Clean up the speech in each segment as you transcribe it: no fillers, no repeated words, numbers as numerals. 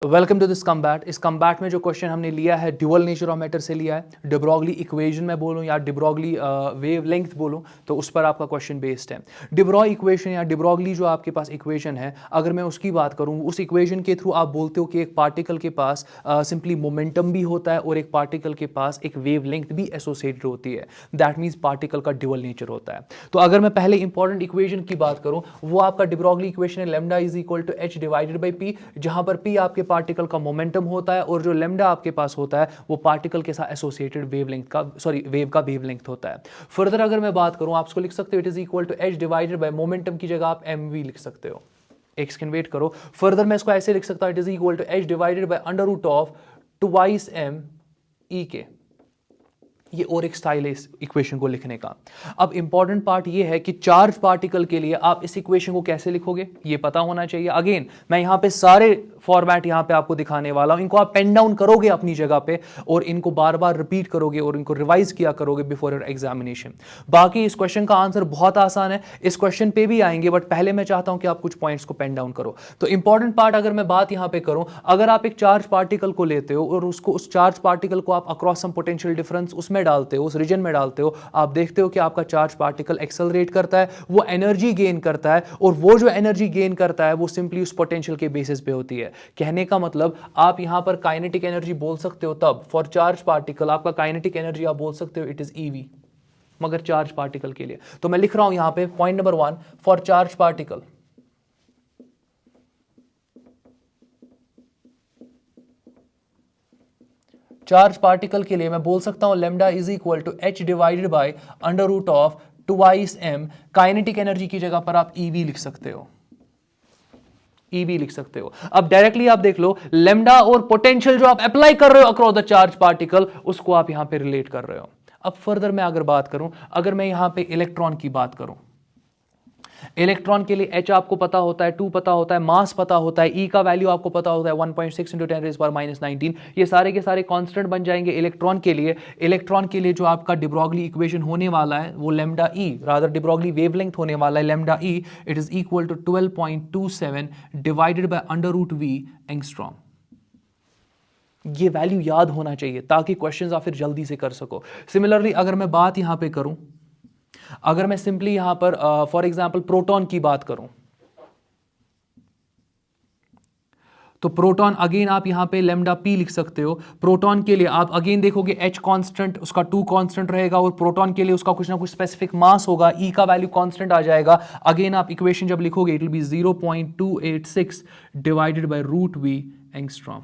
Welcome to this combat. इस combat में जो क्वेश्चन हमने लिया है ड्यूअल नेचर ऑफ मैटर से लिया है। डिब्रोगली इक्वेशन में बोलूँ या डिब्रोगली वेव लेंथ बोलूँ तो उस पर आपका क्वेश्चन बेस्ड है। डिब्रॉय इक्वेशन या डिब्रोगली जो आपके पास इक्वेशन है, अगर मैं उसकी बात करूँ, उस इक्वेशन के थ्रू आप बोलते हो कि एक पार्टिकल के पास सिंपली मोमेंटम भी होता है और एक पार्टिकल के पास एक वेव लेंथ भी एसोसिएटेड होती है। दैट मीन्स पार्टिकल का ड्यूअल नेचर होता है। तो अगर मैं पहले इंपॉर्टेंट इक्वेशन की बात करूँ, वो आपका डिब्रोगली इक्वेशन है lambda is equal to H divided by P, जहां पर पी आपके पार्टिकल का मोमेंटम होता है और जो लैम्डा आपके पास होता है वो पार्टिकल के साथ एसोसिएटेड वेवलेंथ का वेव का वेवलेंथ होता है। फर्दर अगर मैं बात करूं, आप इसको लिख सकते हो it is equal to H divided by momentum की जगह आप एम वी लिख सकते हो। एक सेकंड वेट करो। फर्दर मैं इसको ऐसे लिख सकता हूं, it is equal to H divided by under root of twice M E के। ये और एक स्टाइल है इस इक्वेशन को लिखने का। अब इंपॉर्टेंट पार्ट ये है कि चार्ज पार्टिकल के लिए आप इस इक्वेशन को कैसे लिखोगे ये पता होना चाहिए। अगेन मैं यहां पे सारे फॉर्मेट यहां पे आपको दिखाने वाला हूं, इनको आप पेन डाउन करोगे अपनी जगह पे और इनको बार बार रिपीट करोगे और इनको रिवाइज किया करोगे बिफोर योर एग्जामिनेशन। बाकी इस क्वेश्चन का आंसर बहुत आसान है, इस क्वेश्चन पे भी आएंगे, बट पहले मैं चाहता हूं कि आप कुछ पॉइंट्स को पेन डाउन करो। तो इंपॉर्टेंट पार्ट अगर मैं बात यहां पे करूं, अगर आप एक चार्ज पार्टिकल को लेते हो और उसको उस चार्ज पार्टिकल को आप अक्रॉस सम पोटेंशियल डिफरेंस उसमें डालते हो, उस रीजन में डालते हो, आप देखते हो कि आपका चार्ज पार्टिकल एक्सेलरेट करता है, वो एनर्जी गेन करता है और वो जो एनर्जी गेन करता है वो सिंपली उस पोटेंशियल के बेसिस पे होती है। कहने का मतलब आप यहां पर काइनेटिक एनर्जी बोल सकते हो, तब फॉर चार्ज पार्टिकल आपका काइनेटिक एनर्जी आप बोल सकते हो इट इज ईवी, मगर चार्ज पार्टिकल के लिए तो मैं लिख रहा हूं यहां पे point number 1 for charge particle. Charge particle के लिए मैं बोल सकता हूं lambda is equal to H divided by under root of twice M. Kinetic energy की जगह पर आप ईवी लिख सकते हो, ईवी लिख सकते हो। अब डायरेक्टली आप देख लो, लैम्डा और पोटेंशियल जो आप अप्लाई कर रहे हो अक्रॉस द चार्ज पार्टिकल, उसको आप यहां पे रिलेट कर रहे हो। अब फर्दर मैं अगर बात करूं, अगर मैं यहां पे इलेक्ट्रॉन की बात करूं, इलेक्ट्रॉन के लिए H आपको पता होता है, 2 पता होता है, मास पता होता है, E का वैल्यू आपको पता होता है 1.6 × 10⁻⁻19। ये सारे के सारे कांस्टेंट बन जाएंगे इलेक्ट्रॉन के लिए। इलेक्ट्रॉन के लिए जो आपका डिब्रोगली इक्वेशन होने वाला है वो lambda E, rather de Broglie wavelength होने वाला है lambda E, it is equal to 12.27 divided by under root V angstrom. ये वैल्यू याद होना चाहिए ताकि क्वेश्चंस आप फिर जल्दी से कर सको। सिमिलरली अगर मैं बात यहां पे करूं, अगर मैं सिंपली यहां पर फॉर एग्जांपल प्रोटॉन की बात करूं, तो प्रोटॉन अगेन आप यहां पे लैम्डा पी लिख सकते हो। प्रोटॉन के लिए आप अगेन देखोगे H कांस्टेंट, उसका 2 कांस्टेंट रहेगा और प्रोटॉन के लिए उसका कुछ ना कुछ स्पेसिफिक मास होगा, E का वैल्यू कांस्टेंट आ जाएगा। अगेन आप इक्वेशन जब लिखोगे it will be 0.286 divided by root V angstrom.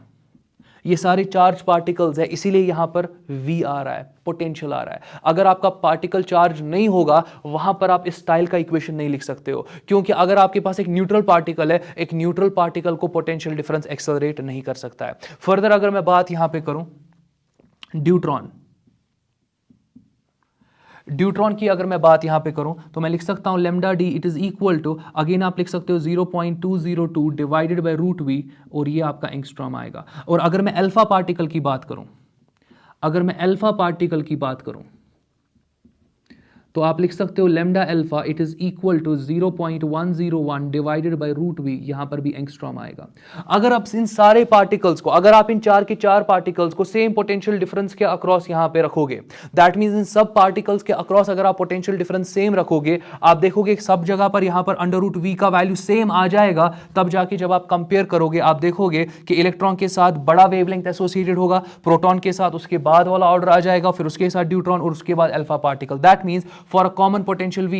ये सारे चार्ज पार्टिकल्स है, इसीलिए यहां पर V आ रहा है, पोटेंशियल आ रहा है। अगर आपका पार्टिकल चार्ज नहीं होगा वहां पर आप इस स्टाइल का इक्वेशन नहीं लिख सकते हो, क्योंकि अगर आपके पास एक न्यूट्रल पार्टिकल है, एक न्यूट्रल पार्टिकल को पोटेंशियल डिफरेंस एक्सेलरेट नहीं कर सकता है। फर्दर अगर मैं बात यहां पे करूं ड्यूट्रॉन, ड्यूट्रॉन की अगर मैं बात यहां पे करूं तो मैं लिख सकता हूं lambda D it is equal to, again आप लिख सकते हो 0.202 डिवाइडेड बाय रूट वी और ये आपका एंगस्ट्रॉम आएगा। और अगर मैं अल्फा पार्टिकल की बात करूं, अगर मैं अल्फा पार्टिकल की बात करूं तो आप लिख सकते हो lambda alpha it is equal to 0.101 divided by root V, यहां पर भी एंगस्ट्रॉम आएगा। अगर आप इन सारे पार्टिकल्स को, अगर आप इन चार के चार पार्टिकल्स को सेम पोटेंशियल डिफरेंस के अक्रॉस यहां पे रखोगे, दैट मींस इन सब पार्टिकल्स के अक्रॉस अगर आप पोटेंशियल डिफरेंस सेम रखोगे, आप देखोगे सब जगह पर यहां पर अंडर रूट वी का वैल्यू सेम आ जाएगा। तब जाके जब आप कंपेयर करोगे आप देखोगे कि इलेक्ट्रॉन के साथ बड़ा वेवलेंथ एसोसिएटेड होगा, प्रोटॉन के साथ उसके बाद वाला ऑर्डर आ जाएगा, फिर उसके साथ ड्यूट्रॉन और उसके बाद alpha particle. That means for a common potential V,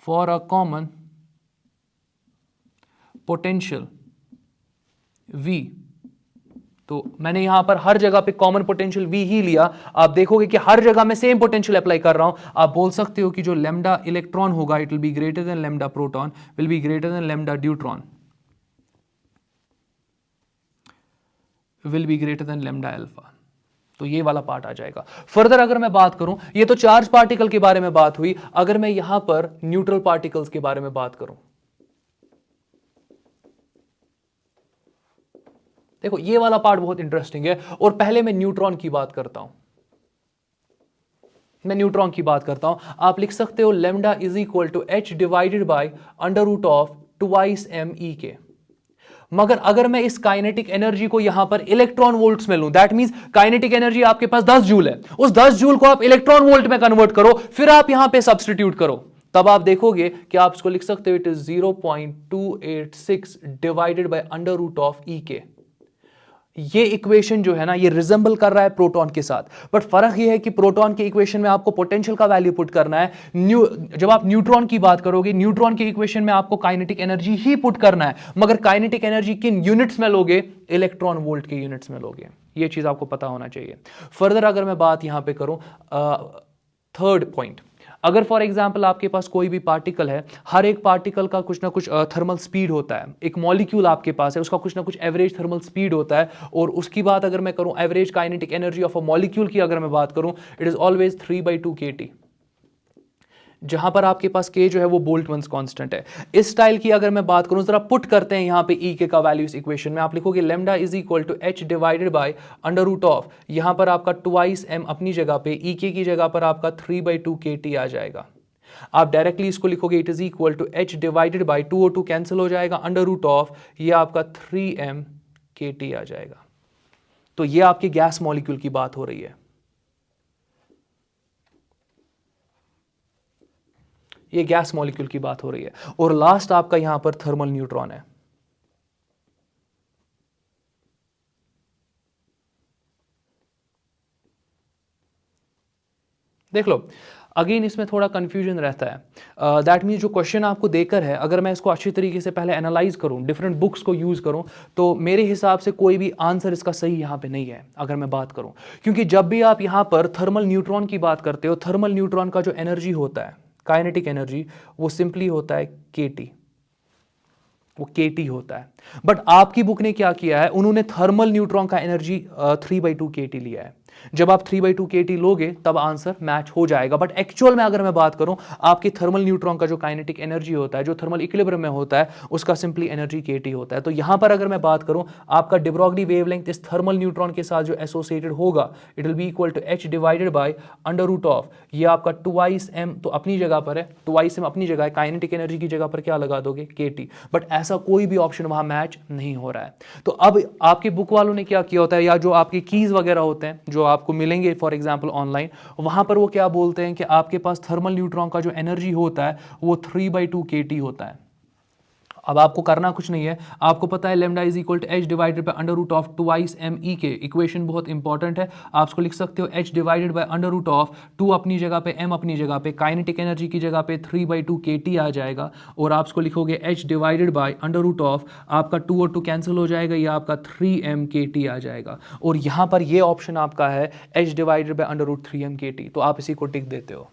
for a common potential V, तो मैंने यहां पर हर जगह पे कॉमन पोटेंशियल V ही लिया। आप देखोगे कि हर जगह मैं सेम पोटेंशियल अप्लाई कर रहा हूं। आप बोल सकते हो कि जो लैम्डा इलेक्ट्रॉन होगा it will be greater than lambda proton will be greater than lambda deuteron will be greater than lambda alpha. तो ये वाला पार्ट आ जाएगा। फर्दर अगर मैं बात करूं, ये तो चार्ज पार्टिकल के बारे में बात हुई। अगर मैं यहां पर न्यूट्रल पार्टिकल्स के बारे में बात करूं, देखो ये वाला पार्ट बहुत इंटरेस्टिंग है। और पहले मैं न्यूट्रॉन की बात करता हूं, मैं न्यूट्रॉन की बात करता हूं। आप लिख सकते हो lambda is equal to H divided by under root of twice M E के। मगर अगर मैं इस काइनेटिक एनर्जी को यहां पर इलेक्ट्रॉन वोल्ट्स में लूं, दैट मींस काइनेटिक एनर्जी आपके पास 10 जूल है, उस 10 जूल को आप इलेक्ट्रॉन वोल्ट में कन्वर्ट करो, फिर आप यहां पे सब्स्टिट्यूट करो, तब आप देखोगे कि आप इसको लिख सकते हो it is 0.286 divided by under root of e के। ये इक्वेशन जो है ना, ये रिजेंबल कर रहा है प्रोटॉन के साथ, बट फर्क ये है कि प्रोटॉन के इक्वेशन में आपको पोटेंशियल का वैल्यू पुट करना है, जब आप न्यूट्रॉन की बात करोगे, न्यूट्रॉन के इक्वेशन में आपको काइनेटिक एनर्जी ही पुट करना है, मगर काइनेटिक एनर्जी किन यूनिट्स में लोगे? इलेक्ट्रॉन वोल्ट के यूनिट्स में लोगे। ये चीज आपको पता होना चाहिए। फर्दर अगर मैं बात यहां पे करूं, थर्ड पॉइंट, अगर फॉर एग्जाम्पल आपके पास कोई भी पार्टिकल है, हर एक पार्टिकल का कुछ ना कुछ थर्मल स्पीड होता है, एक मॉलिक्यूल आपके पास है, उसका कुछ ना कुछ एवरेज थर्मल स्पीड होता है, और उसकी बात अगर मैं करूं average kinetic energy of a molecule की अगर मैं बात करूं, इट इज ऑलवेज 3/2 kT, जहां पर आपके पास k जो है वो बोल्ट्जमैन कांस्टेंट है। इस स्टाइल की अगर मैं बात करूं, जरा पुट करते हैं यहां पे ई के का वैल्यू इस इक्वेशन में, आप लिखोगे lambda is equal to h divided by under root of, यहां पर आपका 2m अपनी जगह पे, ई के की जगह पर आपका 3/2 kT आ जाएगा। आप डायरेक्टली इसको लिखोगे it is equal to h divided by 2 cancel हो जाएगा, अंडर रूट ऑफ ये आपका 3m kT आ जाएगा। तो ये आपकी गैस मॉलिक्यूल की बात हो रही है, ये गैस मॉलिक्यूल की बात हो रही है। और लास्ट आपका यहां पर थर्मल न्यूट्रॉन है। देख लो, अगेन इसमें थोड़ा कंफ्यूजन रहता है। दैट मीन्स जो क्वेश्चन आपको देकर है, अगर मैं इसको अच्छी तरीके से पहले एनालाइज करूं, डिफरेंट बुक्स को यूज करूं, तो मेरे हिसाब से कोई भी आंसर इसका सही यहां पे नहीं है अगर मैं बात करूं, क्योंकि जब भी आप यहां पर थर्मल न्यूट्रॉन की बात करते हो, थर्मल न्यूट्रॉन का जो एनर्जी होता है, काइनेटिक एनर्जी, वो सिंपली होता है kT, वो kT होता है। बट आपकी बुक ने क्या किया है, उन्होंने थर्मल न्यूट्रॉन का एनर्जी 3/2 kT लिया है। जब आप 3/2 kT लोगे तब आंसर मैच हो जाएगा। बट एक्चुअल में अगर मैं बात करूं, आपके थर्मल न्यूट्रॉन का जो काइनेटिक एनर्जी होता है, जो थर्मल इक्विलिब्रियम में होता है, उसका सिंपली एनर्जी kT होता है। तो यहां पर अगर मैं बात करूं, आपका de Broglie वेवलेंथ इस थर्मल न्यूट्रॉन के साथ जो एसोसिएटेड होगा, it will be equal to h divided by under root of, ये आपका 2m तो अपनी जगह पर है, 2m अपनी जगह है, काइनेटिक एनर्जी की जगह पर क्या लगा दोगे? kT। बट ऐसा कोई भी ऑप्शन वहां मैच नहीं हो रहा है। तो अब आपकी बुक वालों ने क्या किया होता है, या जो आपके कीज वगैरह होते हैं जो आपको मिलेंगे फॉर एग्जांपल ऑनलाइन, वहां पर वो क्या बोलते हैं कि आपके पास थर्मल न्यूट्रॉन का जो एनर्जी होता है वो 3/2 kT होता है। अब आपको करना कुछ नहीं है, आपको पता है lambda is equal to h divided by under root of 2m e के, इक्वेशन बहुत इंपॉर्टेंट है, आप इसको लिख सकते हो h divided by under root of 2 अपनी जगह पे, m अपनी जगह पे, काइनेटिक एनर्जी की जगह पे 3/2 kT आ जाएगा, और आप इसको लिखोगे h divided by under root of, आपका 2 और 2 कैंसिल हो जाएगा, ये आपका 3m kT आ जाएगा। और यहां पर ये ऑप्शन आपका है h divided by under root 3m kT, तो आप इसी को टिक देते हो।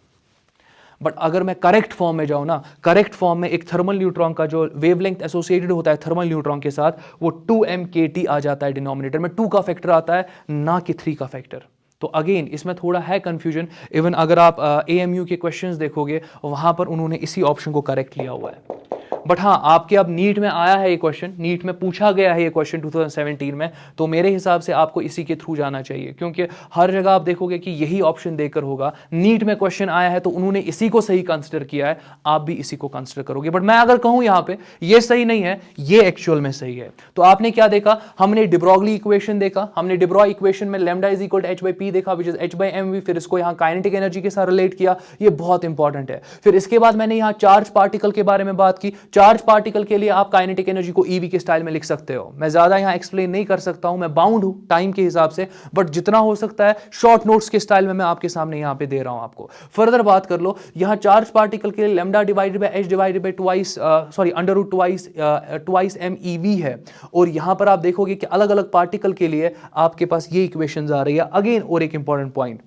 बट अगर मैं करेक्ट फॉर्म में जाऊं ना, करेक्ट फॉर्म में एक थर्मल न्यूट्रॉन का जो वेवलेंथ एसोसिएटेड होता है थर्मल न्यूट्रॉन के साथ, वो 2m kT आ जाता है, डिनोमिनेटर में 2 का फैक्टर आता है, ना कि 3 का फैक्टर। तो अगेन इसमें थोड़ा है कंफ्यूजन। इवन अगर आप AMU के क्वेश्चंस देखोगे, वहां पर उन्होंने इसी ऑप्शन को करेक्ट लिया हुआ है। बट हाँ, आपके अब नीट में आया है ये क्वेश्चन, नीट में पूछा गया है ये क्वेश्चन 2017 में, तो मेरे हिसाब से आपको इसी के थ्रू जाना चाहिए, क्योंकि हर जगह आप देखोगे कि यही ऑप्शन देकर होगा। नीट में क्वेश्चन आया है तो उन्होंने इसी को सही कंसिडर किया है, आप भी इसी को कंसिडर करोगे। बट मैं अगर कहूं यहां पे ये सही नहीं है, ये एक्चुअल में सही है, तो आपने क्या देखा, हमने de Broglie इक्वेशन देखा, हमने de Broglie इक्वेशन में lambda is equal to h/p देखा, विच इज h/mv, फिर इसको यहां काइनेटिक एनर्जी के साथ रिलेट किया, ये बहुत इंपॉर्टेंट है। फिर इसके बाद मैंने यहां चार्ज पार्टिकल के बारे में बात की। चार्ज पार्टिकल के लिए आप काइनेटिक एनर्जी को ईवी के स्टाइल में लिख सकते हो। मैं ज्यादा यहां एक्सप्लेन नहीं कर सकता हूं, मैं बाउंड हूं टाइम के हिसाब से, बट जितना हो सकता है शॉर्ट नोट्स के स्टाइल में मैं आपके सामने यहां पे दे रहा हूं आपको। फर्दर बात कर लो, यहां चार्ज पार्टिकल के लिए lambda divided by h divided by under root twice m ev है, और यहां पर आप देखोगे कि अलग अलग पार्टिकल के लिए आपके पास ये इक्वेशंस आ रही है। अगेन और एक इंपॉर्टेंट पॉइंट,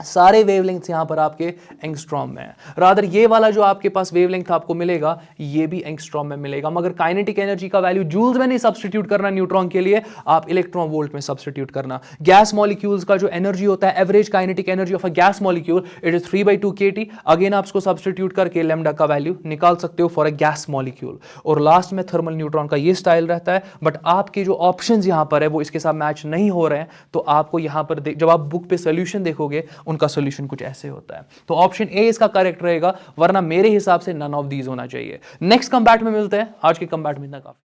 सारे वेवलेंथ यहां पर आपके एंगस्ट्रॉम में है। रादर ये वाला जो आपके पास वेवलेंथ आपको मिलेगा, ये भी एंगस्ट्रॉम में मिलेगा, मगर काइनेटिक एनर्जी का वैल्यू जूल्स में नहीं सब्स्टिट्यूट करना न्यूट्रॉन के लिए, आप इलेक्ट्रॉन वोल्ट में सब्स्टिट्यूट करना। गैस मॉलिक्यूल्स का जो एनर्जी होता है, average kinetic energy of a gas molecule, it is 3/2 kT। Again आप इसको सब्स्टिट्यूट करके लैम्डा का वैल्यू निकाल सकते हो फॉर अ गैस मॉलिक्यूल। और लास्ट में थर्मल न्यूट्रॉन का ये स्टाइल रहता है, बट आपके जो ऑप्शंस यहां पर है वो इसके साथ मैच नहीं हो रहे हैं, तो आपको यहां पर जब आप बुक पे सोल्यूशन देखोगे, उनका सोल्यूशन कुछ ऐसे होता है। तो ऑप्शन ए इसका करेक्ट रहेगा, वरना मेरे हिसाब से नन ऑफ दीज होना चाहिए। नेक्स्ट कंबैट में मिलते हैं, आज के कंबैट में इतना काफी।